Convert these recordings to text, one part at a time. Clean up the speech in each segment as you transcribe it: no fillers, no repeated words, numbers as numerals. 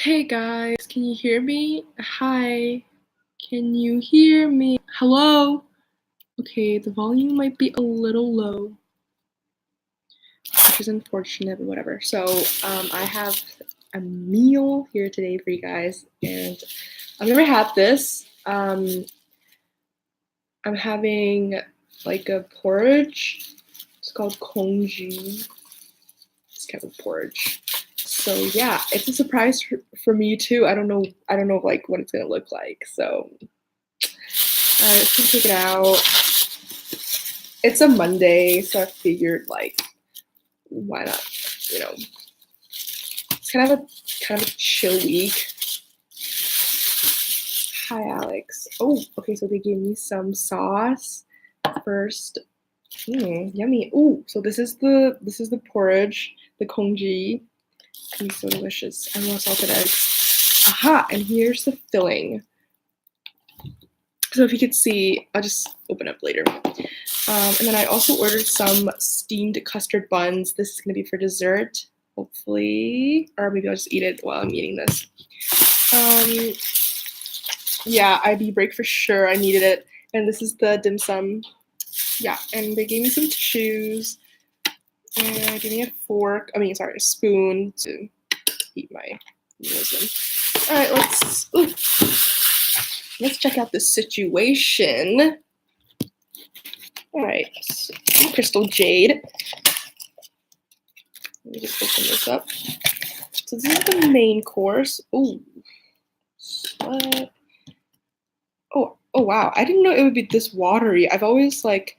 Hey guys, can you hear me? Hi, can you hear me? Hello? Okay, the volume might be a little low, which is unfortunate, but whatever. So, I have a meal here today for you guys, and I've never had this. I'm having like a porridge. It's called Congee. It's kind of porridge. So yeah, it's a surprise for me too. I don't know like what it's gonna look like. So just gonna take it out. It's a Monday, so I figured like why not? You know, it's kind of a chill week. Hi Alex. Oh, okay, so they gave me some sauce first. Yummy. Oh, so this is the porridge, the congee. It's so delicious. I love salted eggs. Aha, and here's the filling. So if you could see, I'll just open up later. And then I also ordered some steamed custard buns. This is gonna be for dessert, hopefully, or maybe I'll just eat it while I'm eating this. Yeah, IB break for sure. I needed it. And this is the dim sum. Yeah, and they gave me some tissues. And gave me a fork. A spoon to eat my meals in. All right, let's check out this situation. All right, so, crystal jade. Let me just open this up. So this is the main course. Ooh, what? Oh wow! I didn't know it would be this watery. I've always like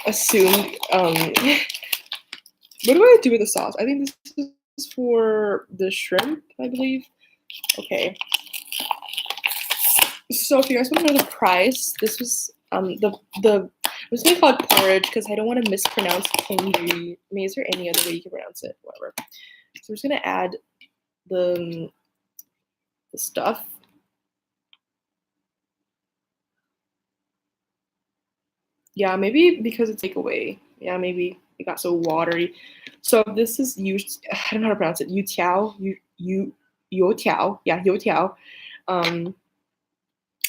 assumed. What do I do with the sauce? I think this is for the shrimp, I believe. Okay. So if you guys want to know the price, this was I'm just gonna call it porridge because I don't want to mispronounce congee. I mean, is there any other way you can pronounce it? Whatever. So we're just gonna add the stuff. Yeah, maybe because it's takeaway. Yeah, maybe it got so watery. So this is used. I don't know how to pronounce it. Yu tiao. Yo tiao. Yeah, yo tiao. I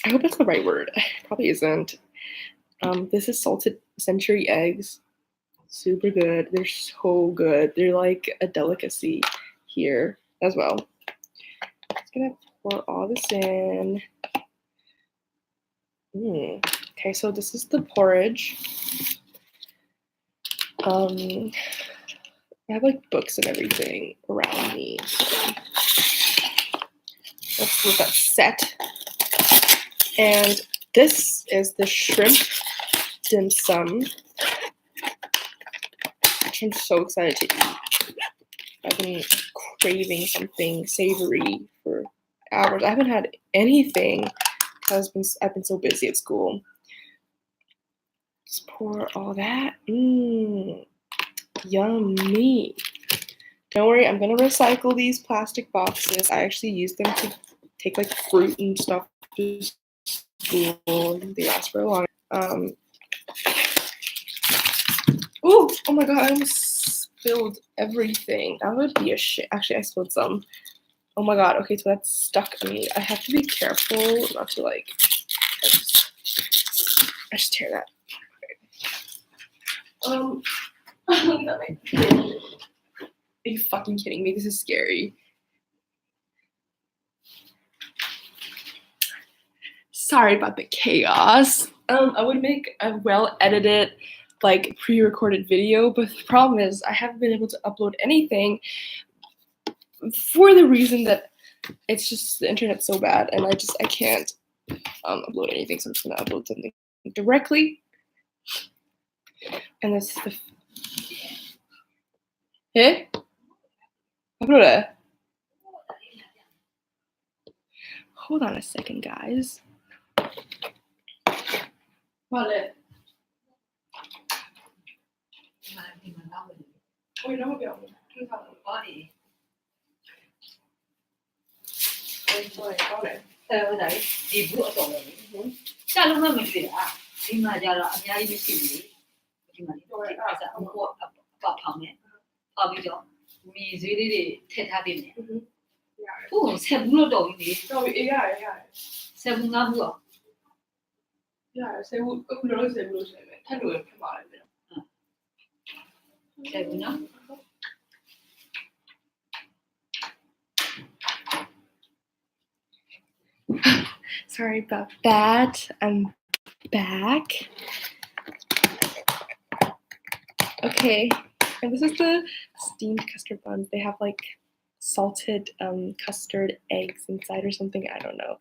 hope that's the right word. Probably isn't. This is salted century eggs. Super good. They're so good. They're like a delicacy here as well. Just gonna pour all this in. Okay, so this is the porridge. I have like books and everything around me. So let's look at set. And this is the shrimp dim sum, which I'm so excited to eat. I've been craving something savory for hours. I haven't had anything because I've been so busy at school. Just pour all that. Yummy. Don't worry, I'm gonna recycle these plastic boxes. I actually use them to take like fruit and stuff to school. They last for a long time. Oh my god, I almost spilled everything. That would be a shit. Actually, I spilled some. Oh my god, okay, so that's stuck on me. I have to be careful not to like, I just tear that. Okay. Are you fucking kidding me? This is scary. Sorry about the chaos. I would make a well-edited, like pre-recorded video, but the problem is I haven't been able to upload anything for the reason that it's just the internet's so bad and I can't upload anything, so I'm just gonna upload something directly. And this is the Hey? Upload it. Hold on a second, guys. Vale. Oi, não vou ver. Đấy, thì bữa rồi chắc lúc đó mình gì à nhưng mà giờ là anh ấy mới xử lý thì mà đi phải ra ông qua vào phòng này ở bây giờ mình dưới đây để thay thay bên này 오, 새 문어도 있네. Yeah. 새문어 뭐? Yeah, 새우 그걸로 새우로 쉐면 탈로 이렇게 말하면. 새문어? Sorry about that. I'm back. Okay, and this is the steamed custard buns. They have like salted custard eggs inside or something. I don't know.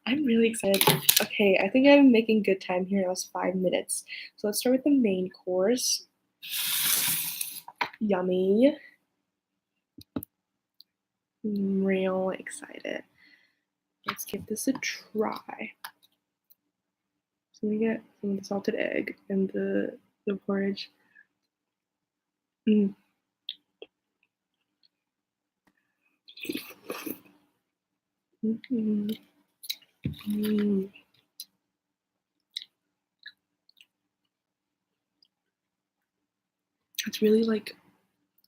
I'm really excited. Okay, I think I'm making good time here. That was 5 minutes. So let's start with the main course. Yummy. I'm real excited. Let's give this a try. So we get some of the salted egg and the porridge. Mm. Mm-hmm. Mm. It's really like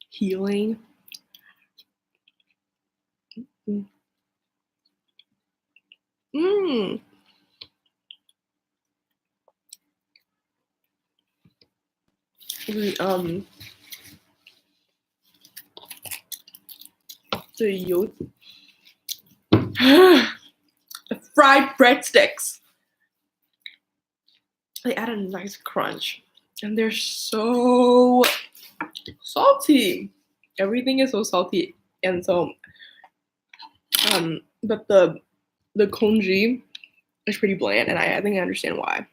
healing. Mm. Mm. The yolk. The fried breadsticks. They add a nice crunch, and they're so salty. Everything is so salty, and so but the congee is pretty bland, and I think I understand why.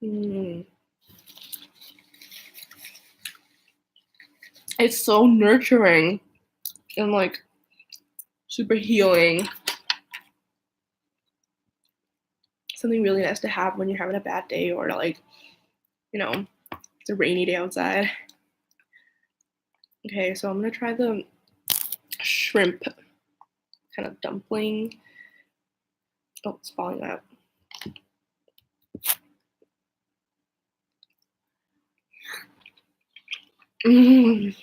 Mm. It's so nurturing and like super healing. Something really nice to have when you're having a bad day or like, you know, it's a rainy day outside. Okay, so I'm gonna try the shrimp kind of dumpling. Oh, it's falling out. Mm.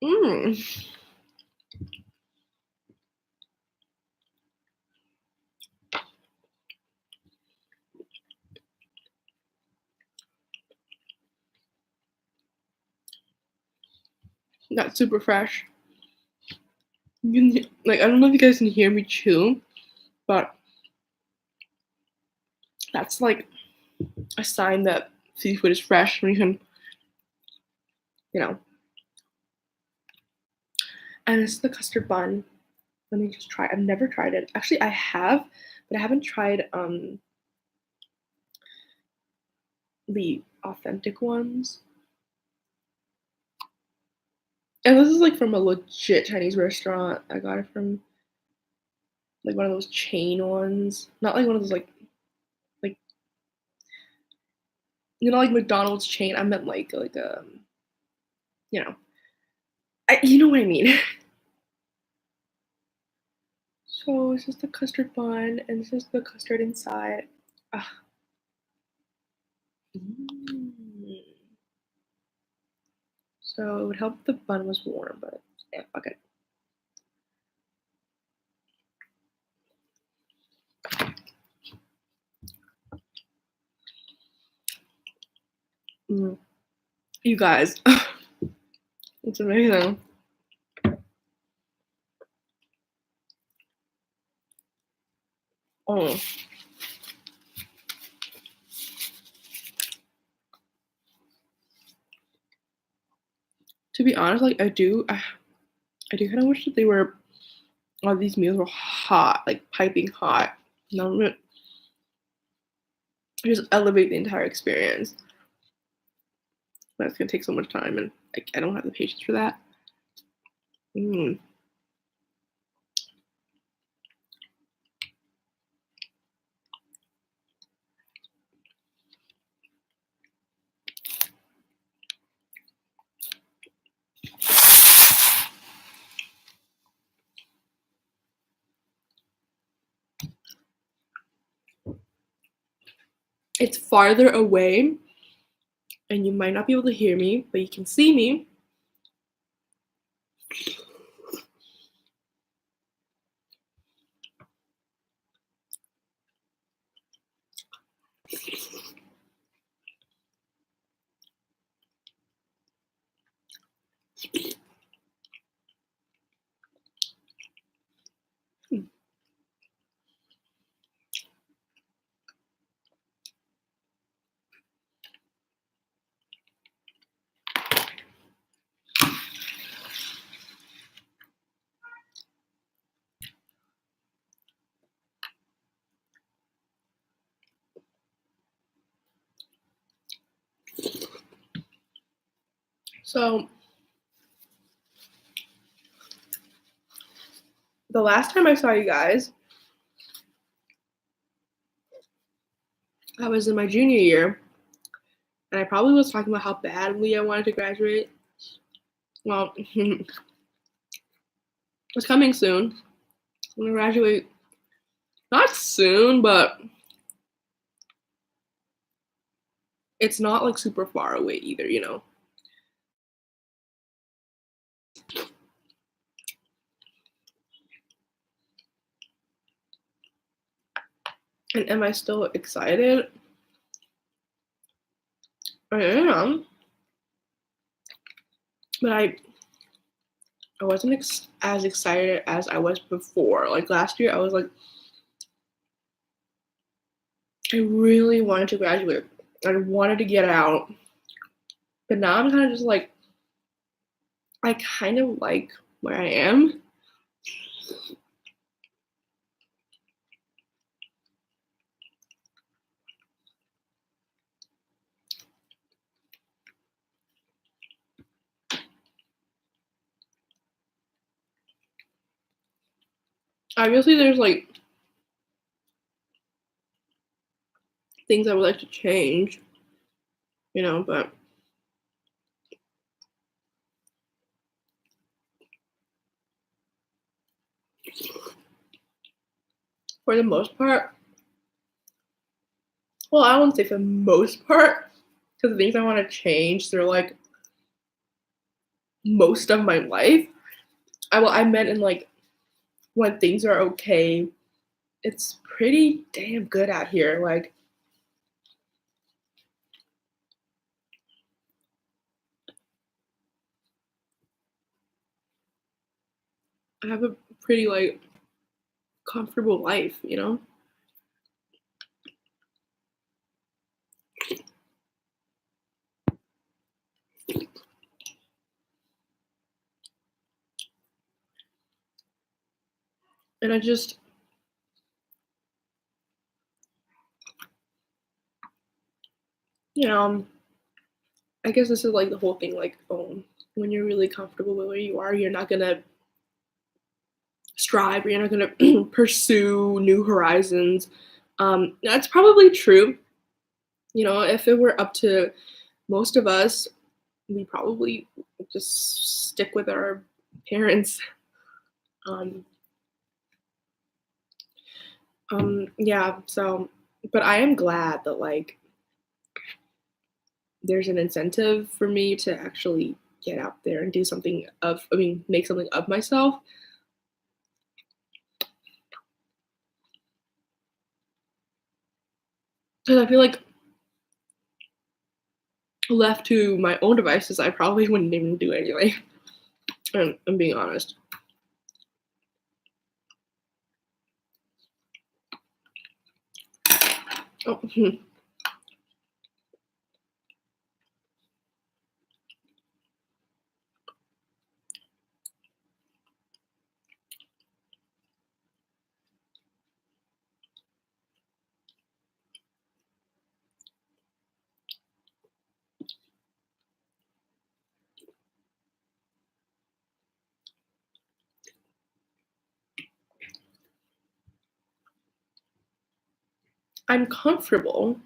Mm. That's super fresh. You can, like, I don't know if you guys can hear me chew, but that's like a sign that seafood is fresh when you can, you know. And it's the custard bun. Let me just try. I've never tried it. Actually, I have, but I haven't tried the authentic ones. And this is like from a legit Chinese restaurant. I got it from like one of those chain ones. Not like one of those like you know, like McDonald's chain. I meant like you know. You know what I mean. So it's just the custard bun and this is the custard inside. Ah. Mm. So it would help if the bun was warm, but yeah, fuck it. Mm. You guys, it's amazing. Oh. To be honest, like I do kind of wish that they were all these meals were hot, like piping hot. None of it just elevate the entire experience. But it's gonna take so much time, and like I don't have the patience for that. Mm. It's farther away, and you might not be able to hear me, but you can see me. So the last time I saw you guys, I was in my junior year, and I probably was talking about how badly I wanted to graduate. Well, it's coming soon. I'm gonna graduate not soon, but it's not like super far away either, you know. And am I still excited? I am, but I wasn't as excited as I was before. Like last year, I was like, I really wanted to graduate. I wanted to get out. But now I'm kind of just like, I kind of like where I am. Obviously, there's like things I would like to change, you know, but for the most part, well, I won't say for the most part, because the things I want to change, they're like most of my life. I meant in like when things are okay, it's pretty damn good out here. Like I have a pretty like comfortable life, you know? And I just you know, I guess this is like the whole thing, like, when you're really comfortable with where you are, you're not gonna strive or you're not gonna pursue new horizons. That's probably true. You know, if it were up to most of us, we probably just stick with our parents. Um, yeah, so, but I am glad that like there's an incentive for me to actually get out there and do something of, I mean, make something of myself. Because I feel like left to my own devices, I probably wouldn't even do anything. I'm being honest. Oh, I'm comfortable,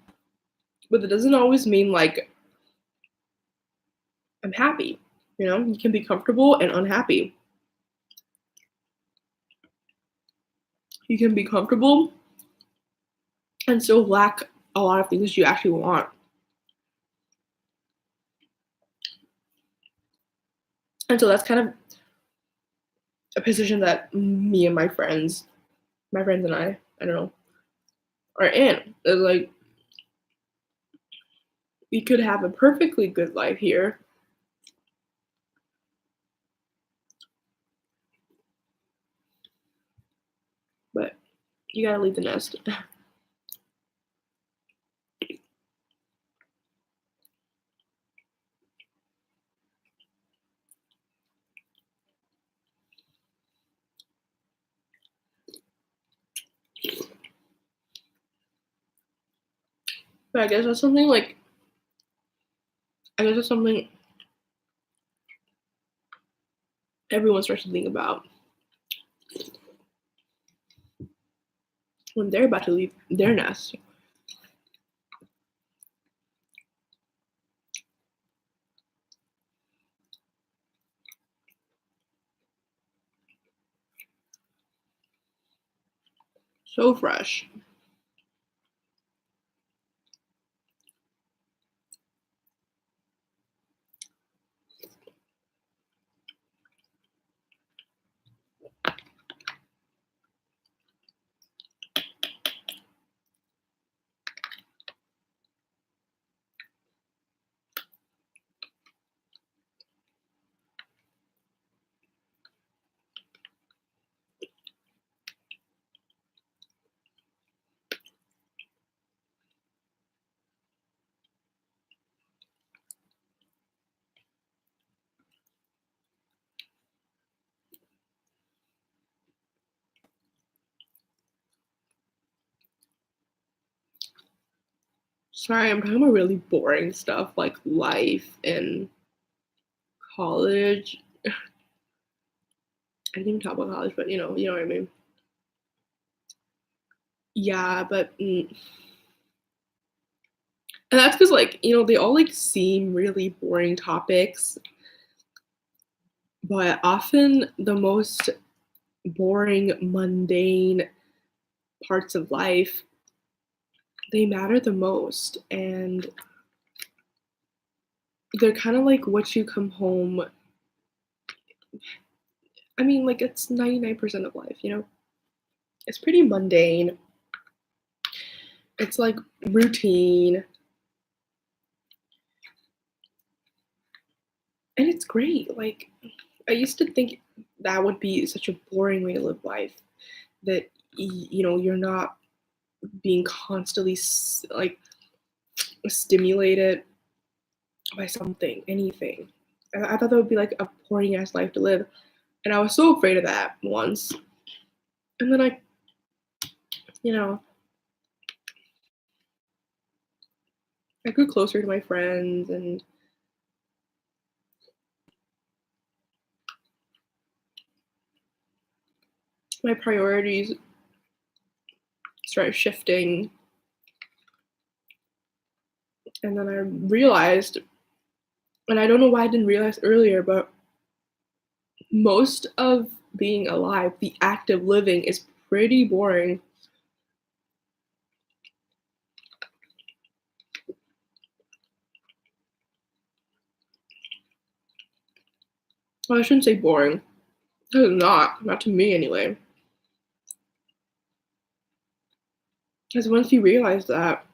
but it doesn't always mean like I'm happy. You know, you can be comfortable and unhappy. You can be comfortable and still lack a lot of things you actually want. And so that's kind of a position that me and my friends and I don't know, are in. It's like, we could have a perfectly good life here, but you gotta leave the nest. But I guess that's something everyone starts to think about when they're about to leave their nest. So fresh. Sorry, I'm talking about really boring stuff like life and college. I didn't even talk about college, but you know what I mean. Yeah, but and that's because they all seem really boring topics, but often the most boring, mundane parts of life, they matter the most, and they're kind of like what you come home. I mean, it's 99% of life, It's pretty mundane. It's like routine. And it's great. I used to think that would be such a boring way to live life, that you're not being constantly stimulated by something, anything. I thought that would be like a boring ass life to live, and I was so afraid of that once. And then you know, I grew closer to my friends, and my priorities started shifting. And then I realized, and I don't know why I didn't realize earlier, but most of being alive, the act of living, is pretty boring. Well, I shouldn't say boring. It's not to me anyway. Because once you realize that,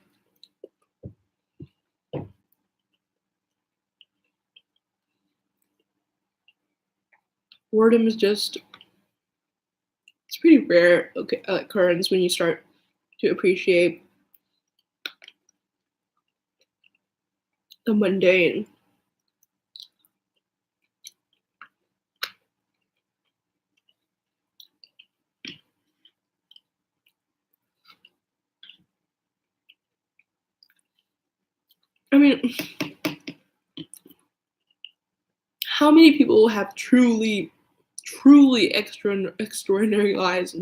boredom is just, it's pretty rare occurrence when you start to appreciate the mundane. I mean, how many people have truly extraordinary lives?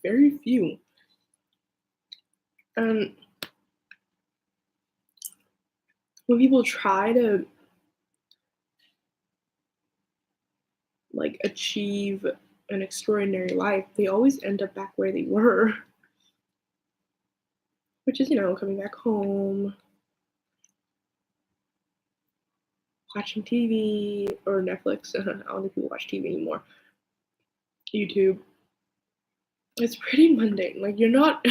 Very few. And when people try to achieve an extraordinary life, they always end up back where they were. which is, you know, coming back home, watching TV or Netflix. I don't think people watch TV anymore. YouTube. It's pretty mundane. Like, you're not.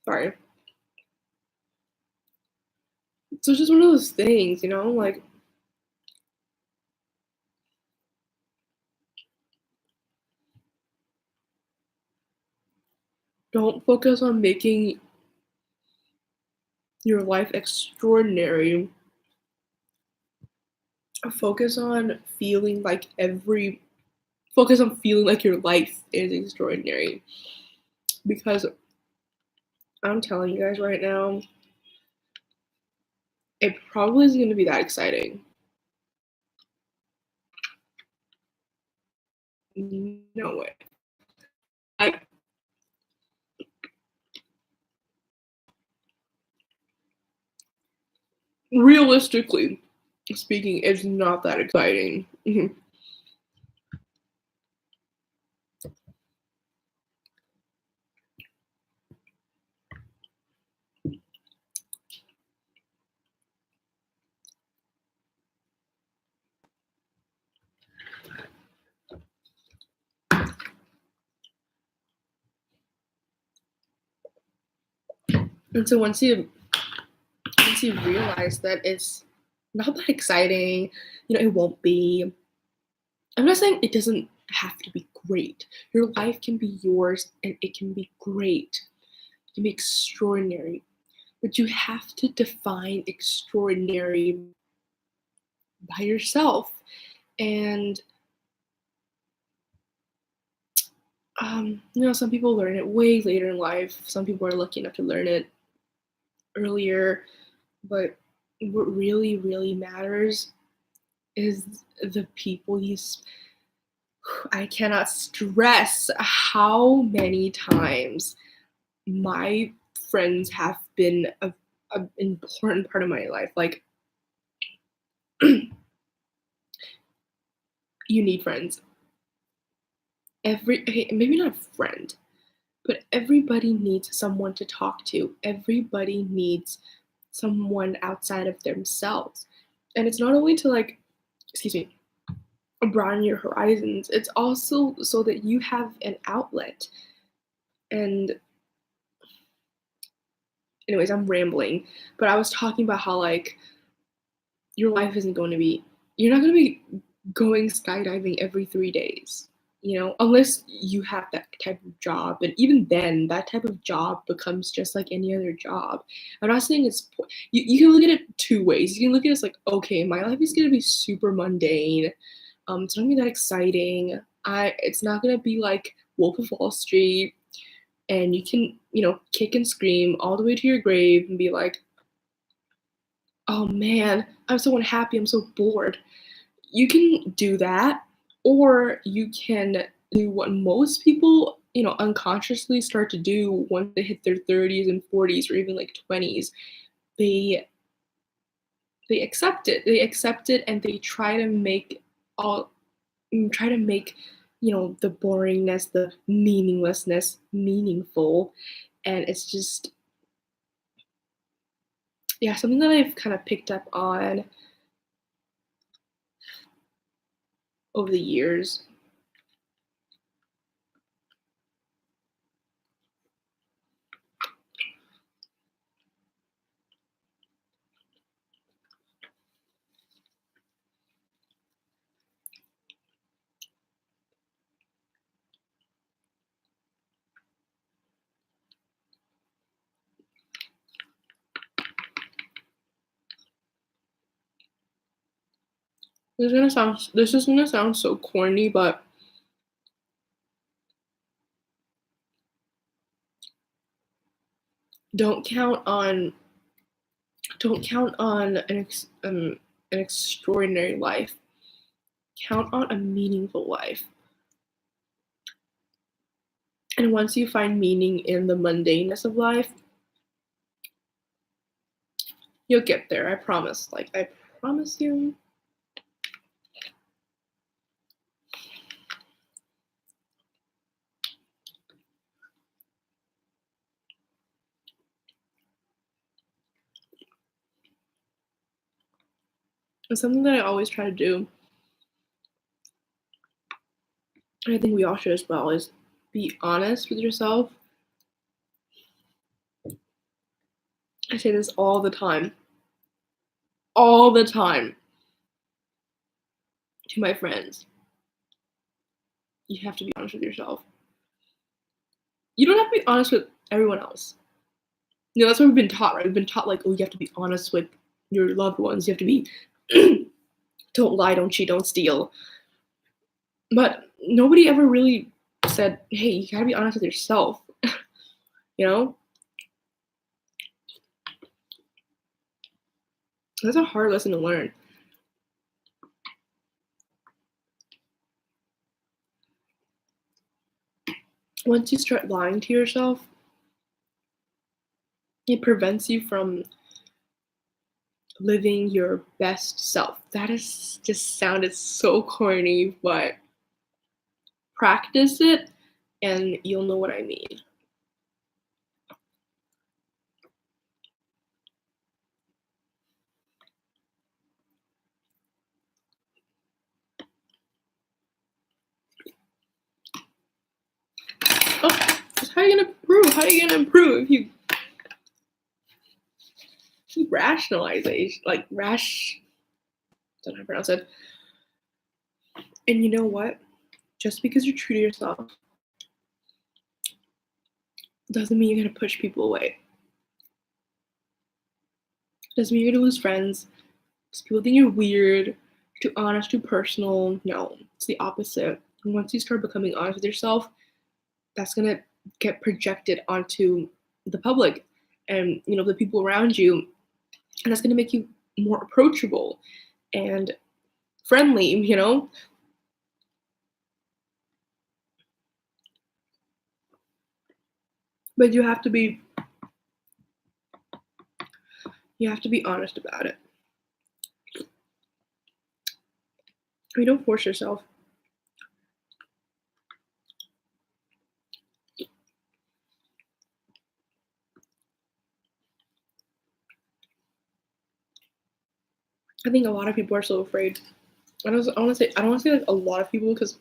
Sorry. So it's just one of those things, you know, like, don't focus on making your life extraordinary. Focus on feeling like your life is extraordinary. Because I'm telling you guys right now, it probably isn't going to be that exciting. No way. Realistically speaking, it's not that exciting. And so once you realize that it's not that exciting, you know, it won't be. I'm not saying it doesn't have to be great. Your life can be yours and it can be great. It can be extraordinary. But you have to define extraordinary by yourself. And you know, some people learn it way later in life. Some people are lucky enough to learn it earlier. But what really, really matters is the people I cannot stress how many times my friends have been an important part of my life. Like, you need friends. Maybe not a friend, but everybody needs someone to talk to. Everybody needs someone outside of themselves. And it's not only to, like, excuse me, broaden your horizons, it's also so that you have an outlet. And anyways, I'm rambling, but I was talking about how, like, your life isn't going to be, you're not going to be going skydiving every 3 days, you know, unless you have that type of job. And even then, that type of job becomes just like any other job. I'm not saying you can look at it two ways. You can look at it as like, okay, my life is going to be super mundane. It's not going to be that exciting. It's not going to be like Wolf of Wall Street. And you can, you know, kick and scream all the way to your grave and be like, oh man, I'm so unhappy, I'm so bored. You can do that, or you can do what most people, you know, unconsciously start to do once they hit their 30s and 40s or even like 20s. They they accept it. They accept it and they all try to make, you know, the boringness, the meaninglessness meaningful. And it's just, yeah, something that I've kind of picked up on over the years. This is gonna sound so corny, but don't count on an extraordinary life. Count on a meaningful life. And once you find meaning in the mundaneness of life, you'll get there. I promise. Like, I promise you. It's something that I always try to do. And I think we all should as well, is be honest with yourself. I say this all the time. All the time. To my friends. You have to be honest with yourself. You don't have to be honest with everyone else. You know, that's what we've been taught, right? We've been taught, like, oh, you have to be honest with your loved ones. You have to be, don't lie, don't cheat, don't steal. But nobody ever really said, hey, you gotta be honest with yourself. You know? That's a hard lesson to learn. Once you start lying to yourself, it prevents you from living your best self. That is just sounded so corny, but practice it and you'll know what I mean. Oh, how are you gonna improve? How are you gonna improve if you rationalize it? Like don't know how to pronounce it. And you know what? Just because you're true to yourself doesn't mean you're gonna push people away. Doesn't mean you're gonna lose friends. Because people think you're weird, too honest, too personal. No, it's the opposite. And once you start becoming honest with yourself, that's gonna get projected onto the public and the people around you, and that's gonna make you more approachable and friendly. But you have to be honest about it. Don't force yourself. I think a lot of people are so afraid. I don't want to say like a lot of people, because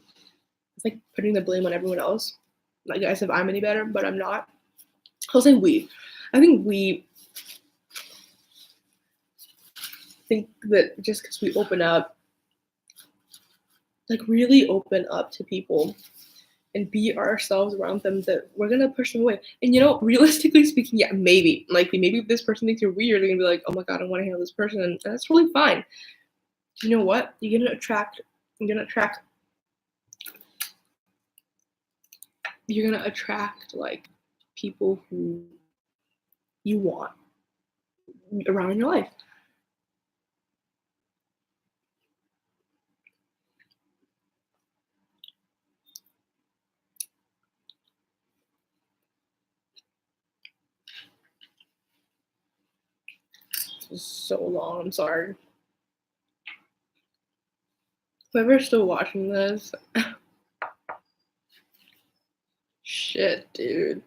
it's like putting the blame on everyone else. Like, as if I'm any better, but I'm not. I'll say we. I think we think that just because we open up, like really open up to people and be ourselves around them, that we're gonna push them away. And realistically speaking, yeah, maybe if this person thinks you're weird, they're gonna be like, oh my god, I don't want to handle this person, and that's totally fine. You know what? You're gonna attract like people who you want around in your life. This is so long, I'm sorry. Whoever's still watching this, shit, dude.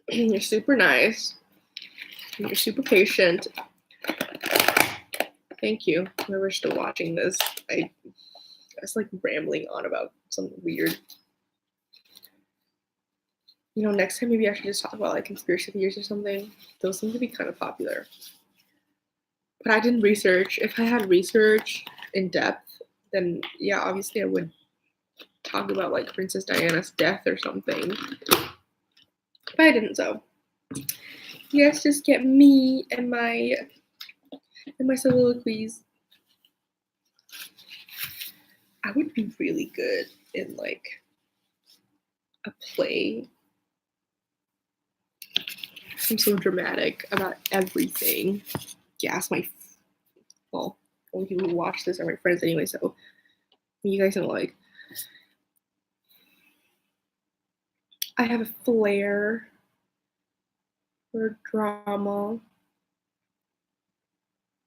You're super nice. You're super patient. Thank you. Whoever's still watching this, I was like rambling on about something weird. Next time maybe I should just talk about like conspiracy theories or something. Those seem to be kind of popular. But I didn't research. If I had research in depth, then yeah, obviously I would talk about like Princess Diana's death or something. But I didn't, so you guys just get me and my soliloquies. I would be really good in like a play. I'm so dramatic about everything. Yeah, only people who watch this are my friends anyway, so you guys know, like, I have a flair for drama.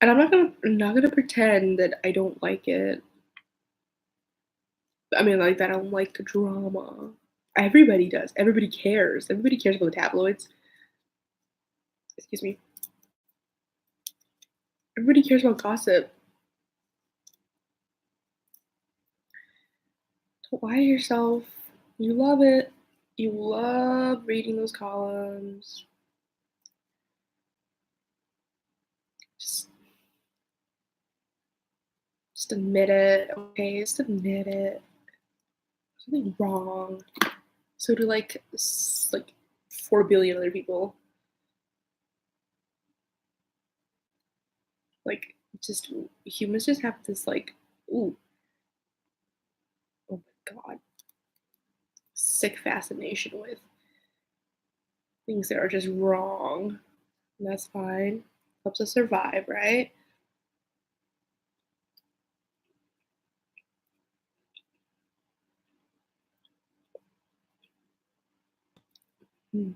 And I'm not gonna pretend that I don't like it. I mean, like, that I don't like the drama. Everybody does. Everybody cares. Everybody cares about the tabloids. Excuse me. Everybody cares about gossip. Don't lie to yourself. You love it. You love reading those columns. Just admit it, okay? Just admit it. Something wrong. So do like 4 billion other people. Like, just humans just have this like, ooh, oh my god, sick fascination with things that are just wrong. And that's fine. Helps us survive, right? Hmm.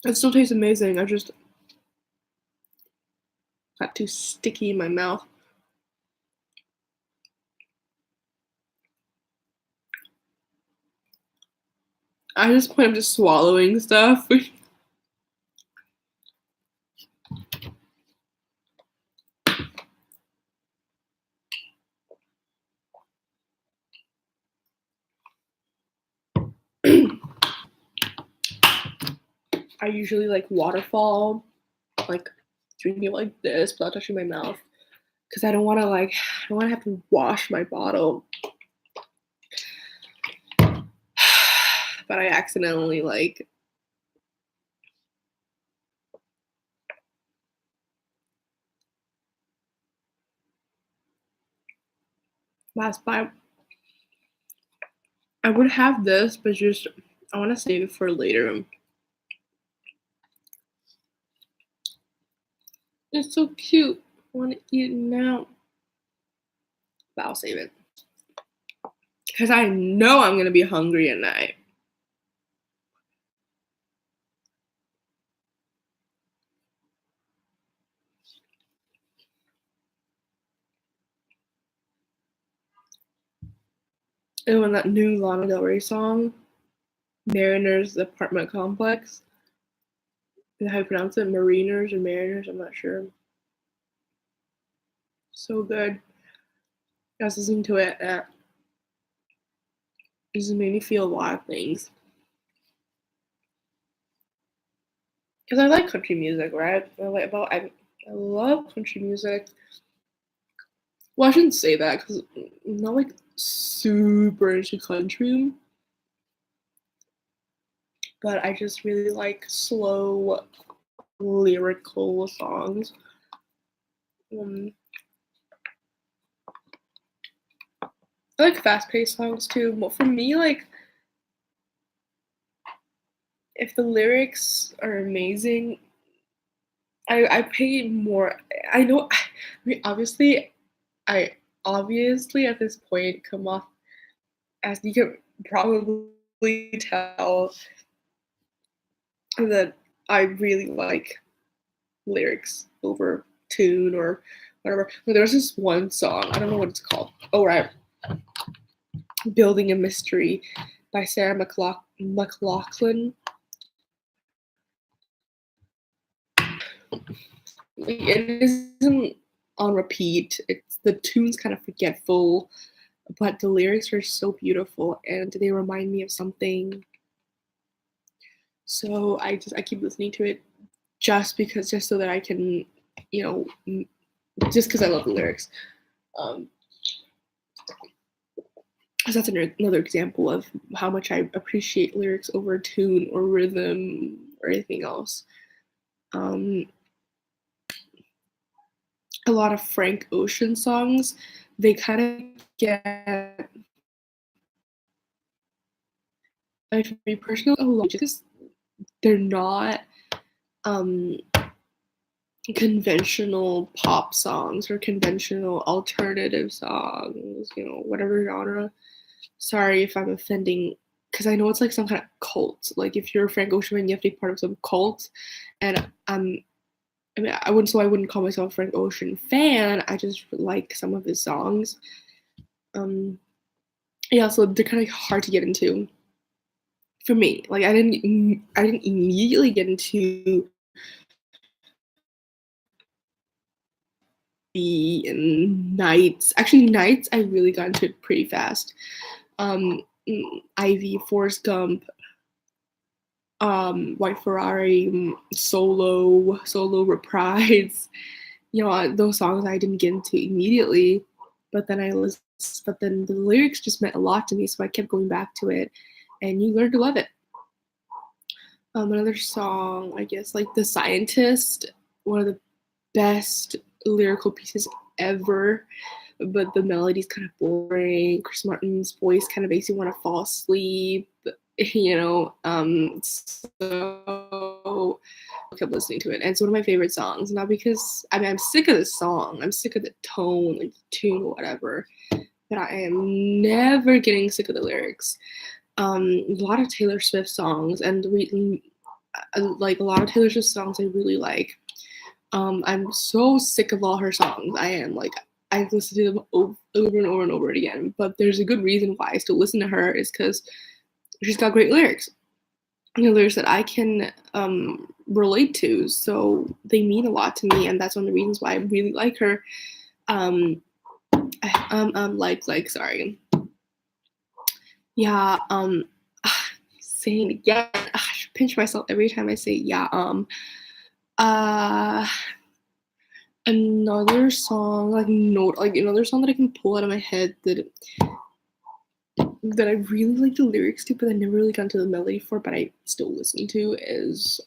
It still tastes amazing. I just got too sticky in my mouth. I just point I'm just swallowing stuff. I usually like Waterfall, like drinking it like this without touching my mouth, because I don't want to have to wash my bottle. But I accidentally like last bite. I would have this, but just I want to save it for later. It's so cute. I want to eat it now, but I'll save it because I know I'm gonna be hungry at night. And when that new Lana Del Rey song, Mariner's Apartment Complex, is how you pronounce it? Mariners or Mariners? I'm not sure. So good. I was listening to it. It just made me feel a lot of things. Because I like country music, right? I love country music. Well, I shouldn't say that because I'm not like super into country, but I just really like slow lyrical songs. I like fast-paced songs too. But for me, like if the lyrics are amazing, I pay more. I know. I mean, I obviously at this point come off as you can probably tell that I really like lyrics over tune or whatever. But there was this one song, I don't know what it's called. Oh, right. Building a Mystery by Sarah McLachlan. It isn't on repeat. It's the tune's kind of forgetful, but the lyrics are so beautiful and they remind me of something. So I keep listening to it just so that I can, just because I love the lyrics. Um, So that's another example of how much I appreciate lyrics over tune or rhythm or anything else. A lot of Frank Ocean songs, they kind of get, like, for me personally, a lot because they're not um conventional pop songs or conventional alternative songs, whatever genre. Sorry if I'm offending, because I know it's like some kind of cult. Like if you're a Frank Ocean fan, you have to be part of some cult. And I wouldn't call myself a Frank Ocean fan. I just like some of his songs. Yeah, so they're kind of hard to get into for me. Like I didn't immediately get into the Nights. Actually, Nights I really got into it pretty fast. Ivy, Forrest Gump, White Ferrari, Solo, Reprise. Those songs I didn't get into immediately, but then but then the lyrics just meant a lot to me, so I kept going back to it, and you learn to love it. Another song, I guess, like The Scientist, one of the best lyrical pieces ever, but the melody's kind of boring. Chris Martin's voice kind of makes you want to fall asleep, so I kept listening to it, and it's one of my favorite songs. Not because I'm sick of the song, I'm sick of the tone, like the tune, or whatever, but I am never getting sick of the lyrics. A lot of Taylor Swift songs, and like a lot of Taylor Swift songs I really like. I'm so sick of all her songs. I listen to them over and over and over again. But there's a good reason why I still listen to her, is because she's got great lyrics. Lyrics that I can relate to, so they mean a lot to me, and that's one of the reasons why I really like her. Sorry. Yeah, saying it again. I should pinch myself every time I say yeah. Another song, another song that I can pull out of my head that I really like the lyrics to, but I never really got into the melody for, but I still listen to, is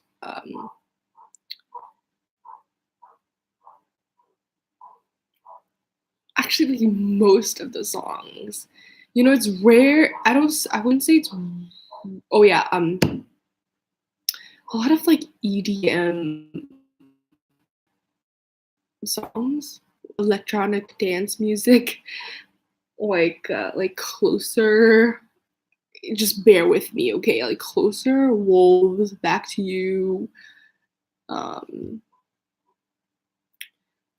actually like most of the songs. It's rare. I wouldn't say it's. Oh yeah. A lot of like EDM songs, electronic dance music, like Closer. Just bear with me, okay? Like Closer, Wolves, Back to You, Closer,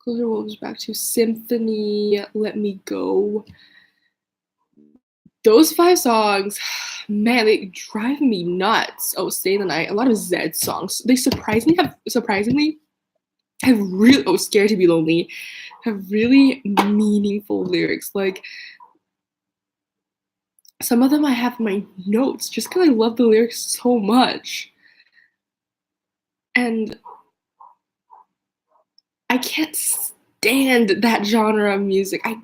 Wolves, Back to Symphony, Let Me Go. Those 5 songs, man, they drive me nuts. Oh, Stay in the Night, a lot of Zed songs. They surprisingly have really, Scared to Be Lonely, have really meaningful lyrics. Like, some of them I have in my notes just because I love the lyrics so much. And I can't stand that genre of music. I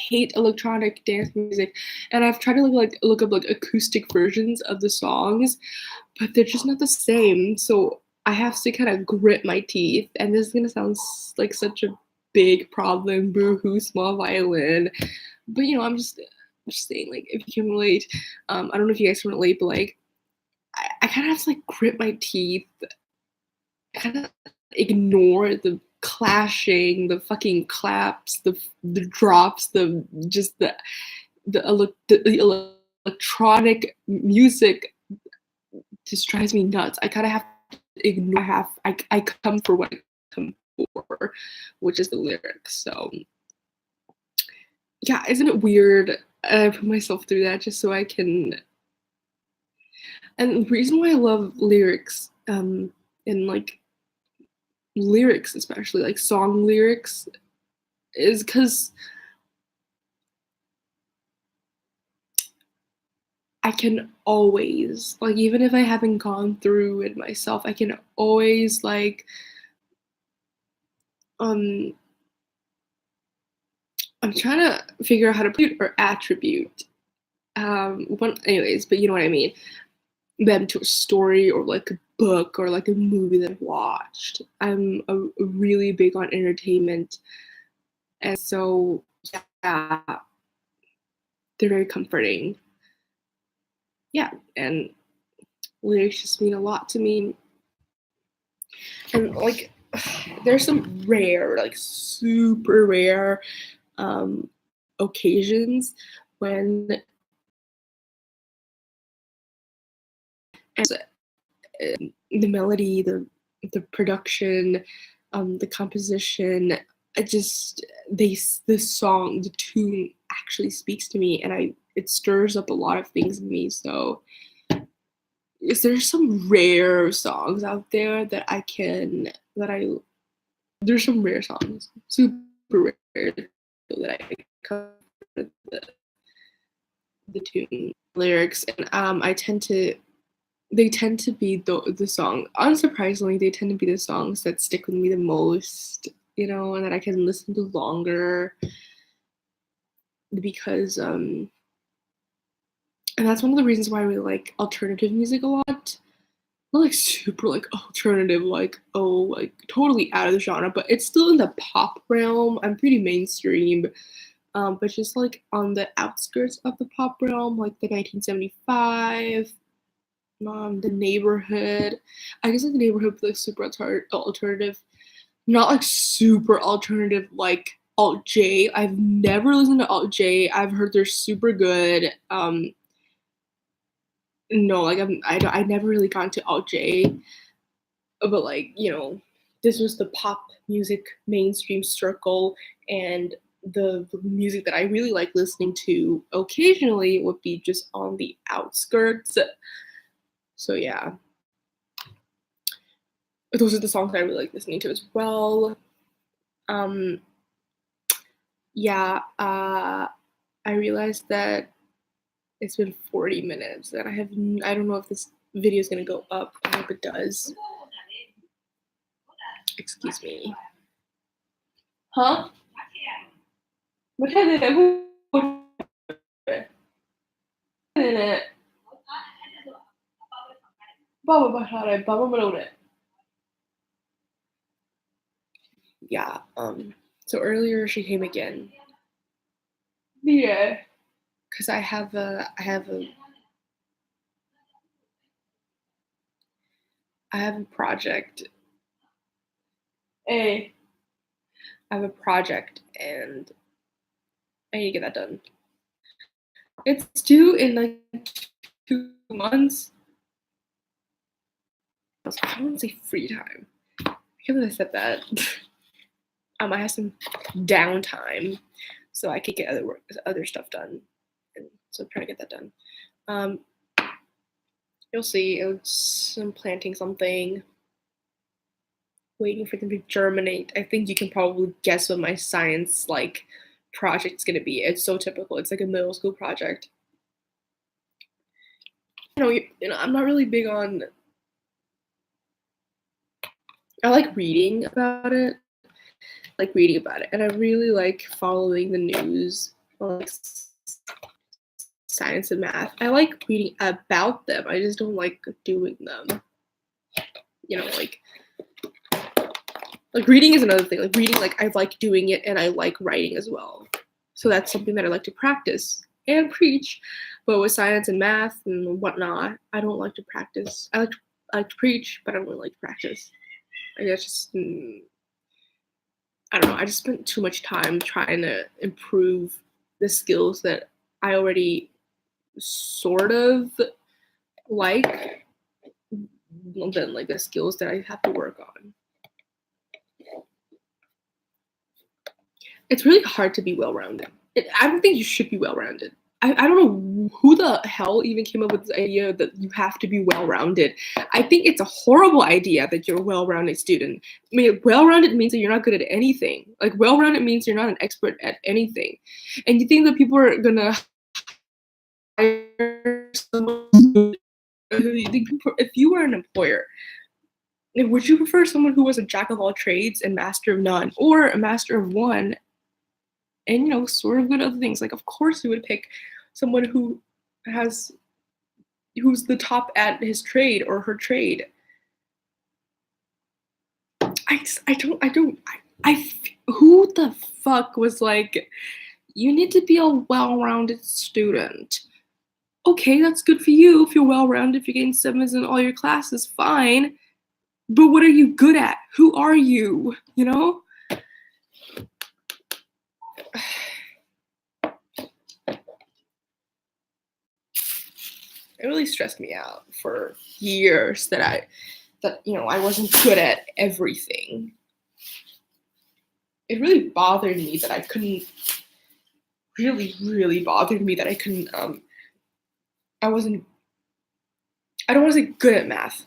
hate electronic dance music. And I've tried to look up like acoustic versions of the songs, but they're just not the same. So I have to kind of grit my teeth. And this is gonna sound like such a big problem, boo-hoo, small violin. But I'm just saying, like, if you can relate, I don't know if you guys can relate, but like I kind of have to like grit my teeth, kind of ignore the clashing, the fucking claps, the drops, the electronic music just drives me nuts. I kind of have to ignore. I come for what I come for, which is the lyrics. So yeah, isn't it weird? I put myself through that just so I can. And the reason why I love lyrics, and like lyrics, especially like song lyrics, is because I can always, like, even if I haven't gone through it myself, I can always um I'm trying to figure out how to put or attribute. Anyways, but you know what I mean. Them to a story or like a book or like a movie that I've watched. I'm really big on entertainment, and so yeah, they're very comforting. Yeah, and lyrics just mean a lot to me. And like, there's some rare, like super rare, um, occasions when the melody, the production, the composition, the song, the tune actually speaks to me, and it stirs up a lot of things in me. So, is there some rare songs out there that I can that I there's some rare songs, super rare that I cover the tune lyrics, and they tend to be the song. Unsurprisingly, they tend to be the songs that stick with me the most, and that I can listen to longer because and that's one of the reasons why I really like alternative music a lot. Not like super like alternative, like like totally out of the genre, but it's still in the pop realm. I'm pretty mainstream, but just like on the outskirts of the pop realm, like the 1975, the neighborhood. I guess like the neighborhood, like super alternative, not like super alternative like alt J. I've never listened to alt J. I've heard they're super good. No, like I never really got into alt J, but like this was the pop music mainstream circle, and the music that I really like listening to occasionally would be just on the outskirts. So yeah, those are the songs that I really like listening to as well. Um, yeah, I realized that it's been 40 minutes, and I don't know if this video is gonna go up. I hope it does. Excuse me. Huh? Yeah, so earlier she came again. Yeah. Because I have a project. Hey. I have a project and I need to get that done. It's due in like 2 months. I don't want to say free time. I can't believe I said that. I have some downtime, so I could get other stuff done, and so I'm trying to get that done. You'll see. I'm planting something, waiting for them to germinate. I think you can probably guess what my science like project's gonna be. It's so typical. It's like a middle school project. I'm not really big on. I like reading about it. And I really like following the news, like science and math. I like reading about them. I just don't like doing them. Like reading is another thing. Like reading, like I like doing it, and I like writing as well. So that's something that I like to practice and preach. But with science and math and whatnot, I don't like to practice. I like to preach, but I don't really like to practice. I guess just I don't know. I just spent too much time trying to improve the skills that I already sort of like than like the skills that I have to work on. It's really hard to be well-rounded. I don't think you should be well-rounded. I don't know who the hell even came up with this idea that you have to be well-rounded. I think it's a horrible idea that you're a well-rounded student. I mean, well-rounded means that you're not good at anything. Like, well-rounded means you're not an expert at anything. And you think that people are gonna hire someone if you were an employer, would you prefer someone who was a jack of all trades and master of none, or a master of one and you know, sort of good at other things. Like, of course, we would pick someone who's the top at his trade or her trade. Who the fuck was like, you need to be a well-rounded student? Okay, that's good for you if you're well-rounded, if you're getting 7s in all your classes, fine. But what are you good at? Who are you? You know? It really stressed me out for years that I wasn't good at everything. It really bothered me that I couldn't. Really, really bothered me that I couldn't. I don't want to say good at math.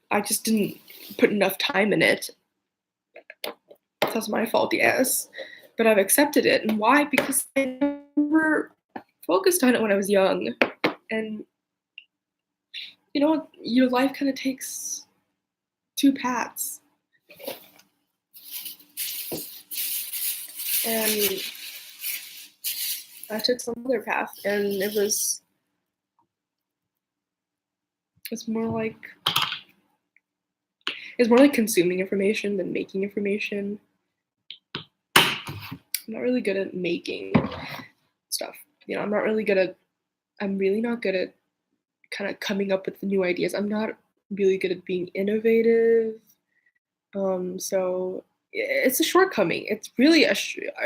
I just didn't put enough time in it. That's my fault, yes. But I've accepted it. And why? Because I never focused on it when I was young. And, you know, your life kind of takes two paths. And I took some other path, and it's more like consuming information than making information. I'm not really good at making stuff. You know, I'm really not good at kind of coming up with the new ideas. I'm not really good at being innovative. So it's a shortcoming. It's really a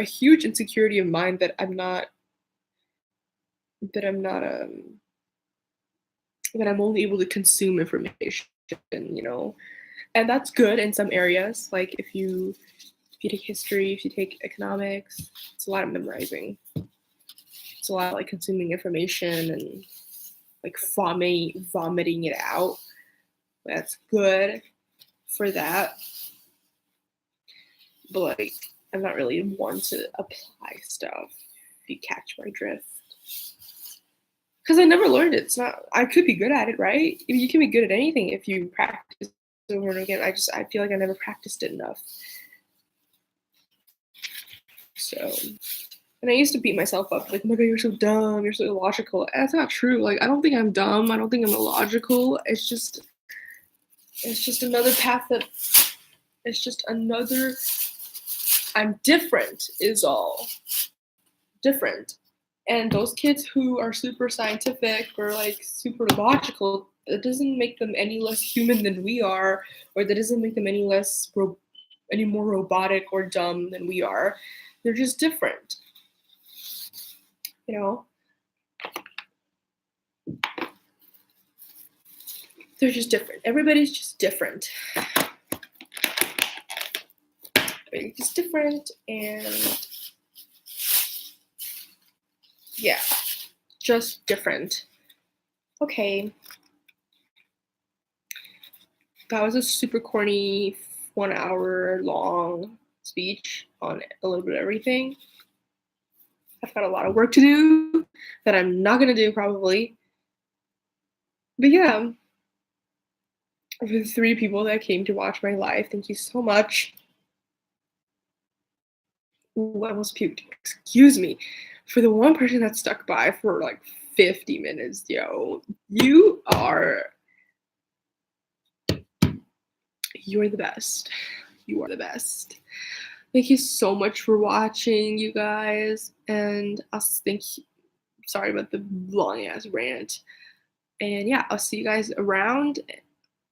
huge insecurity of mine that I'm only able to consume information, you know. And that's good in some areas. Like if you take history, if you take economics, it's a lot of memorizing. It's a lot of like consuming information and like vomiting it out. That's good for that. But like I'm not really one to apply stuff, if you catch my drift. Because I never learned it. I could be good at it, right? You can be good at anything if you practice over and again. I feel like I never practiced it enough. So, and I used to beat myself up, like, oh my god, you're so dumb, you're so illogical. And that's not true. Like, I don't think I'm dumb. I don't think I'm illogical. It's just another path I'm different is all. Different. And those kids who are super scientific or like super logical, it doesn't make them any less human than we are, or that doesn't make them any more robotic or dumb than we are. They're just different. You know? They're just different. Everybody's just different. Everybody's just different, and yeah, just different. Okay. That was a super corny 1 hour long speech on a little bit of everything. I've got a lot of work to do that I'm not going to do probably. But yeah, for the 3 people that came to watch my live, thank you so much. Ooh, I almost puked. Excuse me. For the one person that stuck by for like 50 minutes, yo, you're the best. You are the best. Thank you so much for watching, you guys. And sorry about the long ass rant. And yeah, I'll see you guys around,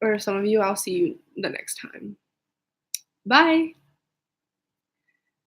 or some of you, I'll see you the next time. Bye.